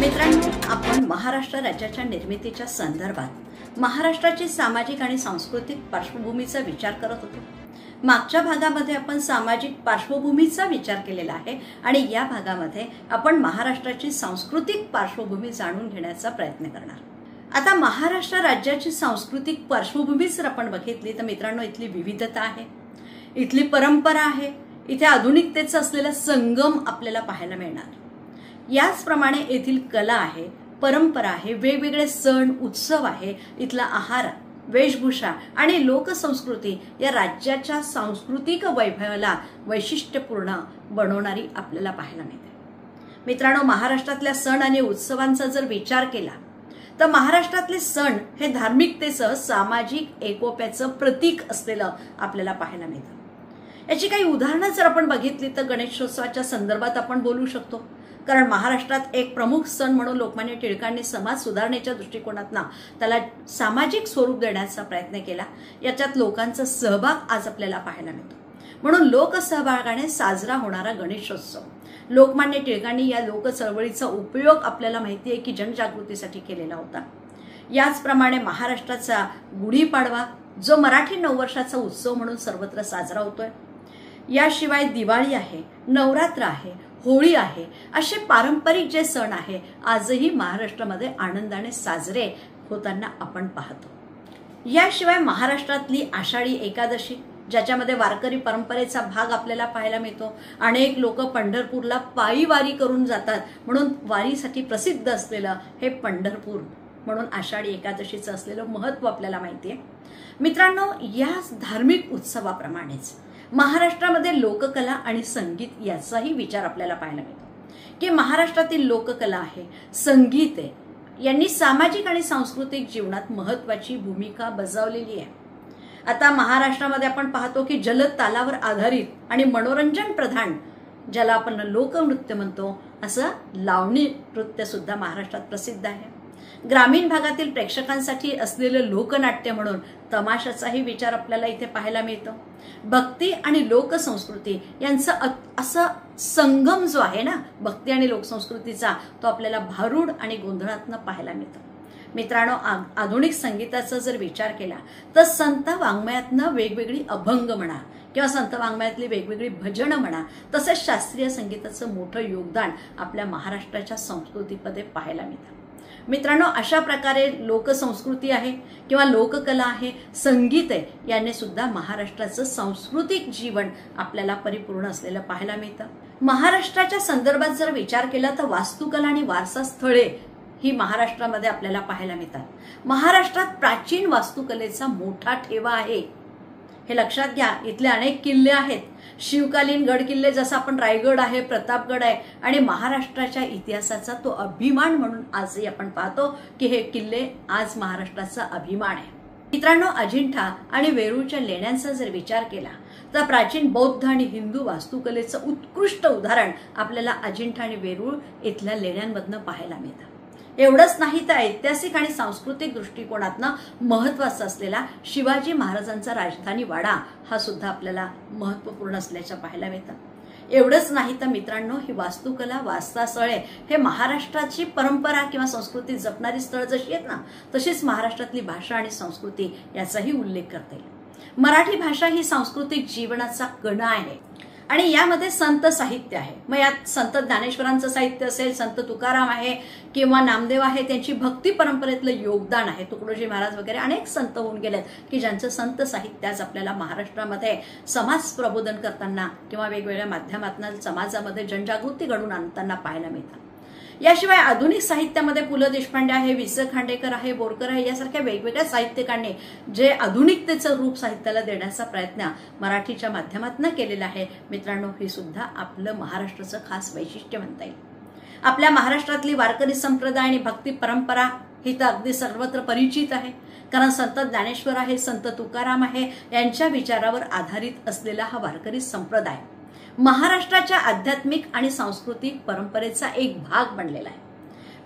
मित्रांनो, आपण महाराष्ट्र राज्याच्या निर्मितीच्या संदर्भात महाराष्ट्राची सामाजिक आणि सांस्कृतिक पार्श्वभूमीचा विचार करत होतो। मागच्या भागामध्ये आपण सामाजिक पार्श्वभूमीचा विचार केलेला आहे आणि या भागामध्ये आपण महाराष्ट्राची सांस्कृतिक पार्श्वभूमी जाणून घेण्याचा प्रयत्न करणार। आता महाराष्ट्र राज्याची सांस्कृतिक पार्श्वभूमी जर आपण बघितली तर मित्रांनो, इथली विविधता आहे, इथली परंपरा आहे, इथे आधुनिकतेचा असलेला संगम आपल्याला पाहायला मिळणार। याचप्रमाणे येथील कला आहे, परंपरा आहे, वेगवेगळे सण उत्सव आहे, इथला आहार, वेशभूषा आणि लोकसंस्कृती या राज्याच्या सांस्कृतिक वैभवाला वैशिष्ट्यपूर्ण बनवणारी आपल्याला पाहायला मिळते। मित्रांनो, महाराष्ट्रातल्या सण आणि उत्सवांचा जर विचार केला तर महाराष्ट्रातले सण हे धार्मिकतेसह सामाजिक एकोप्याचं प्रतीक असलेलं आपल्याला पाहायला मिळतं। याची काही उदाहरणं जर आपण बघितली तर गणेशोत्सवाच्या संदर्भात आपण बोलू शकतो, कारण महाराष्ट्रात एक प्रमुख सण म्हणून लोकमान्य टिळकांनी समाज सुधारणेच्या दृष्टिकोनातून त्याला सामाजिक स्वरूप देण्याचा प्रयत्न केला। याच्यात लोकांचा सहभाग आज आपल्याला पाहायला मिळतो, म्हणून लोकसहभागाने साजरा होणारा गणेशोत्सव लोकमान्य टिळकांनी या लोक चळवळीचा उपयोग आपल्याला माहिती आहे की जनजागृतीसाठी केलेला होता। याचप्रमाणे महाराष्ट्राचा गुढीपाडवा जो मराठी नववर्षाचा उत्सव म्हणून सर्वत्र साजरा होतोय। याशिवाय दिवाळी आहे, नवरात्र आहे, होळी आहे, असे पारंपरिक जे सण आहे आजही महाराष्ट्रामध्ये आनंदाने साजरे होताना आपण पाहतो। याशिवाय महाराष्ट्रातली आषाढी एकादशी, ज्याच्यामध्ये वारकरी परंपरेचा भाग आपल्याला पाहायला मिळतो। अनेक लोक पंढरपूरला पायी वारी करून जातात, म्हणून वारीसाठी प्रसिद्ध असलेलं हे पंढरपूर म्हणून आषाढी एकादशीचं असलेलं महत्त्व आपल्याला माहिती आहे। मित्रांनो, या धार्मिक उत्सवाप्रमाणेच महाराष्ट्रामध्ये लोककला आणि संगीत याचाही विचार आपल्याला पाहायला मिळतो की महाराष्ट्रातील लोककला आहे, संगीत आहे, यांनी सामाजिक आणि सांस्कृतिक जीवनात महत्त्वाची भूमिका बजावलेली आहे। आता महाराष्ट्रामध्ये आपण पाहतो की जलद तालावर आधारित आणि मनोरंजन प्रधान, ज्याला आपण लोकनृत्य म्हणतो, असं लावणी नृत्य सुद्धा महाराष्ट्रात प्रसिद्ध आहे। ग्रामीण भागातील प्रेक्षकांसाठी असलेलं लोकनाट्य म्हणून तमाशाचाही विचार आपल्याला इथे पाहायला मिळतो। भक्ती आणि लोकसंस्कृती यांचा असा संगम जो आहे ना, भक्ती आणि लोकसंस्कृतीचा, तो आपल्याला भारूड आणि गोंधळातनं पाहायला मिळतो। मित्रांनो, आधुनिक संगीताचा जर विचार केला तर संत वाङ्मयातनं वेगवेगळी अभंग म्हणा किंवा संत वाङ्मयातली वेगवेगळी भजनं म्हणा, तसेच शास्त्रीय संगीताचं मोठं योगदान आपल्या महाराष्ट्राच्या संस्कृतीमध्ये पाहायला मिळतं। मित्रांनो, अशा प्रकारे लोकसंस्कृती आहे किंवा लोककला आहे, संगीत आहे, याने सुद्धा महाराष्ट्राचं सांस्कृतिक जीवन आपल्याला परिपूर्ण असलेलं पाहायला मिळतं। महाराष्ट्राच्या संदर्भात जर विचार केला तर वास्तुकला आणि वारसा स्थळे ही महाराष्ट्रामध्ये आपल्याला पाहायला मिळतात। महाराष्ट्रात प्राचीन वास्तुकलेचा मोठा ठेवा आहे, हे लक्षात घ्या। इथले अनेक किल्ले आहेत, शिवकालीन गड किल्ले, जसं आपण रायगड आहे, प्रतापगड आहे, आणि महाराष्ट्राच्या इतिहासाचा तो अभिमान म्हणून आजही आपण पाहतो की हे किल्ले आज महाराष्ट्राचा अभिमान आहे। मित्रांनो, अजिंठा आणि वेरूळच्या लेण्यांचा जर विचार केला तर प्राचीन बौद्ध आणि हिंदू वास्तुकलेचं उत्कृष्ट उदाहरण आपल्याला अजिंठा आणि वेरूळ इथल्या लेण्यांमधनं पाहायला मिळतं। एवढंच नाही तर ऐतिहासिक आणि सांस्कृतिक दृष्टिकोनातनं महत्त्वाचा असलेला शिवाजी महाराजांचा राजधानी वाडा हा सुद्धा आपल्याला महत्त्वपूर्ण असल्याचं पाहायला मिळतं। एवढंच नाही तर मित्रांनो, ही वास्तुकला, वास्तुस्थळे हे महाराष्ट्राची परंपरा किंवा संस्कृती जपणारी स्थळ जशी आहेत ना, तशीच महाराष्ट्रातली भाषा आणि संस्कृती याचाही उल्लेख करता येईल। मराठी भाषा ही सांस्कृतिक जीवनाचा कणा आहे आणि यामध्ये संत साहित्य आहे। मग यात संत ज्ञानेश्वरांचं साहित्य असेल, संत तुकाराम आहे किंवा नामदेव आहे, त्यांची भक्ती परंपरेतलं योगदान आहे। तुकडोजी महाराज वगैरे अनेक संत होऊन गेलेत की ज्यांचं संत साहित्य आज आपल्याला महाराष्ट्रामध्ये समाज प्रबोधन करताना किंवा वेगवेगळ्या माध्यमातून समाजामध्ये जनजागृती घडवून आणताना पाहायला मिळतं। याशिवाय आधुनिक साहित्यामध्ये पु ल देशपांडे आहे, वि स खांडेकर आहे, बोरकर आहे, यासारख्या वेगवेगळ्या साहित्यिकांनी जे आधुनिकतेचं रूप साहित्याला देण्याचा प्रयत्न मराठीच्या माध्यमातून केलेला आहे। मित्रांनो, हे सुद्धा आपलं महाराष्ट्राचं खास वैशिष्ट्य म्हणता येईल। आपल्या महाराष्ट्रातली वारकरी संप्रदाय आणि भक्ती परंपरा ही तर अगदी सर्वत्र परिचित आहे, कारण संत ज्ञानेश्वर आहे, संत तुकाराम आहे, यांच्या विचारावर आधारित असलेला हा वारकरी संप्रदाय महाराष्ट्राच्या आध्यात्मिक आणि सांस्कृतिक परंपरेचा एक भाग बनलेला आहे।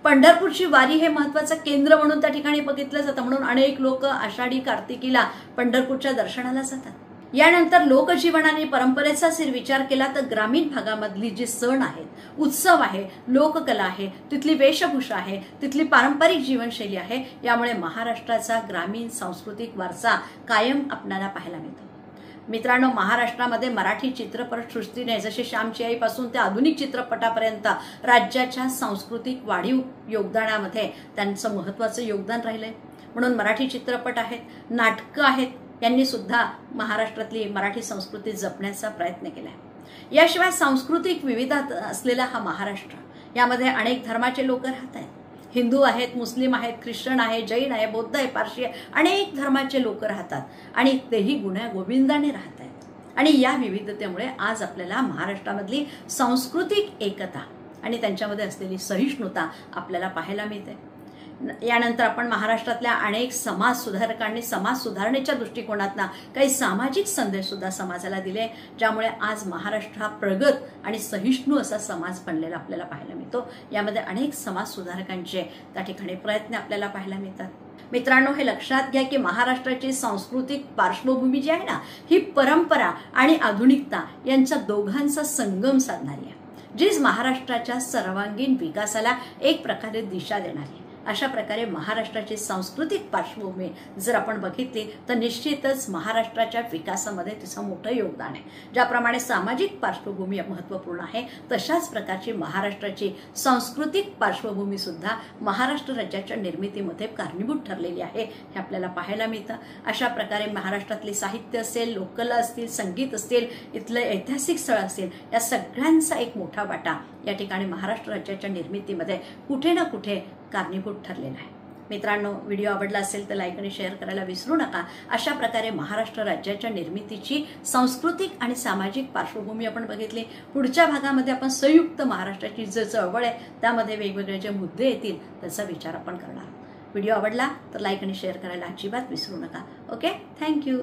पंढरपूरची वारी हे महत्त्वाचं केंद्र म्हणून त्या ठिकाणी बघितलं जातं, म्हणून अनेक लोक आषाढी कार्तिकीला पंढरपूरच्या दर्शनाला जातात। यानंतर लोकजीवन आणि परंपरेचा जर विचार केला तर ग्रामीण भागामधली जी सण आहेत, उत्सव आहे, लोककला आहे, तिथली वेशभूषा आहे, तिथली पारंपरिक जीवनशैली आहे, यामुळे महाराष्ट्राचा ग्रामीण सांस्कृतिक वारसा कायम आपल्याला पाहायला मिळतो. मित्रांनो, महाराष्ट्रामध्ये मराठी चित्रपटसृष्टीने जसे श्यामची आईपासून ते आधुनिक चित्रपटापर्यंत राज्याच्या सांस्कृतिक वाढीव योगदानामध्ये त्यांचं महत्त्वाचं योगदान राहिलंय. म्हणून मराठी चित्रपट आहेत, नाटकं आहेत, यांनी सुद्धा महाराष्ट्रातली मराठी संस्कृती जपण्याचा प्रयत्न केलाय. याशिवाय सांस्कृतिक विविधता असलेला हा महाराष्ट्र, यामध्ये अनेक धर्माचे लोक राहत आहेत. हिंदू आहेत, मुस्लिम आहेत, ख्रिश्चन आहे, जैन आहे, बौद्ध आहे, पारशी आहे, अनेक धर्माचे लोक राहतात आणि तेही गुण्या गोविंदाने राहत आहेत. आणि या विविधतेमुळे आज आपल्याला महाराष्ट्रामधली सांस्कृतिक एकता आणि त्यांच्यामध्ये असलेली सहिष्णुता आपल्याला पाहायला मिळते. यानंतर आपण महाराष्ट्रातल्या अनेक समाज सुधारकांनी समाज सुधारणेच्या दृष्टिकोनातून काही सामाजिक संदेश सुद्धा समाजाला दिले, ज्यामुळे आज महाराष्ट्र हा प्रगत आणि सहिष्णू असा समाज बनलेला आपल्याला पाहायला मिळतो. यामध्ये अनेक समाज सुधारकांचे त्या ठिकाणी प्रयत्न आपल्याला पाहायला मिळतात. मित्रांनो, हे लक्षात घ्या की महाराष्ट्राची सांस्कृतिक पार्श्वभूमी जी आहे ना, ही परंपरा आणि आधुनिकता यांच्या दोघांचा संगम साधणारी आहे, जी महाराष्ट्राच्या सर्वांगीण विकासाला एक प्रकारे दिशा देणारी आहे. अशा प्रकारे महाराष्ट्राची सांस्कृतिक पार्श्वभूमी जर आपण बघितली तर निश्चितच महाराष्ट्राच्या विकासामध्ये तिचं मोठं योगदान आहे. ज्याप्रमाणे सामाजिक पार्श्वभूमी महत्त्वपूर्ण आहे, तशाच प्रकारची महाराष्ट्राची सांस्कृतिक पार्श्वभूमी सुद्धा महाराष्ट्र राज्याच्या निर्मितीमध्ये कारणीभूत ठरलेली आहे, हे आपल्याला पाहायला मिळतं. अशा प्रकारे महाराष्ट्रातले साहित्य असेल, लोककला असतील, संगीत असतील, इथलं ऐतिहासिक स्थळ असेल, या सगळ्यांचा एक मोठा वाटा या ठिकाणी महाराष्ट्र राज्याच्या निर्मितीमध्ये कुठे ना कुठे कारणीभूत ठरलेला आहे. मित्रांनो, व्हिडिओ आवडला असेल तर लाईक आणि शेअर करायला विसरू नका. अशा प्रकारे महाराष्ट्र राज्याच्या निर्मितीची सांस्कृतिक आणि सामाजिक पार्श्वभूमी आपण बघितली. पुढच्या भागामध्ये आपण संयुक्त महाराष्ट्राची जी चळवळ आहे त्यामध्ये वेगवेगळे जे मुद्दे येतील त्याचा विचार आपण करणार. व्हिडिओ आवडला तर लाईक आणि शेअर करायला अजिबात विसरू नका. Okay, thank you.